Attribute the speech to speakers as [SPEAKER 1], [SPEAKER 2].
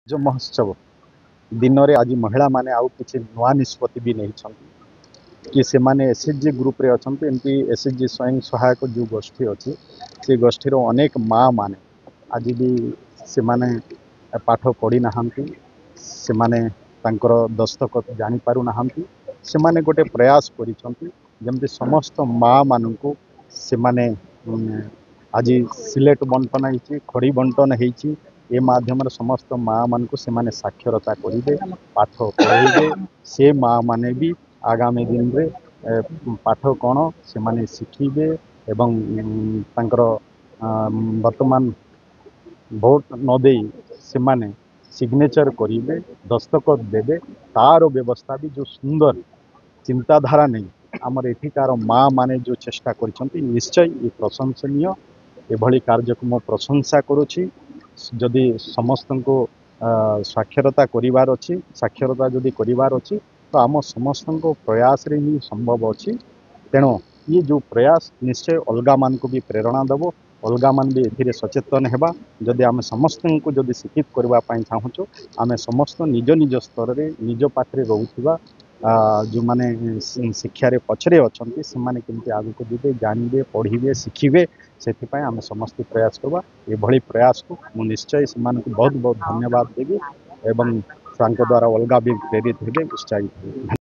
[SPEAKER 1] जो महोत्सव दिन में आज महिला माने आउ किसी नुआ निष्पत्ति भी नहीं कि से माने एसएचजी ग्रुप रे अछंती एमपी एसएचजी स्वयं सहायक जो गोष्ठी अच्छी से गोष्ठीर अनेक माँ माने आज भी से माने पाठ पढ़ी नहांती से माने तांकर दस्तखत जानी पारु नहांती से माने गोटे प्रयास करिसंती जेमति समस्त माँ मानू से माने आज सिलेट बंटन होती खड़ी बंटन होती ए माध्यम समस्त माँ मान को से साक्षरता करेंगे पाठ पढ़े से माँ माने भी आगामी दिन रे पाठ कौन से माने शिखिबे एवं तांकर वर्तमान भोट न दे से माने सिग्नेचर करेंगे दस्तखत देवे तार व्यवस्था भी जो सुंदर चिंताधारा नहीं आमर एठिकार माँ माने जो चेष्टा कर निश्चय ये प्रशंसनीय एभली कार्य को मो प्रशंसा करुछि जदि समस्त को साक्षरता करिवार अछि साक्षरता जदि करिवार अछि तो आम समस्त को प्रयास रे ही संभव अछि तेणु ये जो प्रयास निश्चय अलगा मान को भी प्रेरणा देव अलगा मान भी एथिरे सचेतन हेबा जदि आम समस्त को जदि शिक्षित करबा पई चाहूछु आम समस्त निज निज स्तर रे निज पाखरे रहउथिबा जो माने शिक्षार पछरे अच्छे से माने केमती आगु को जीवे जानवे पढ़े शिखिबे से आम समस्त प्रयास करवा ये प्रयास को मु निश्चय से बहुत बहुत धन्यवाद देवी एवं द्वारा अलगा भी प्रेरित हे उत्साहित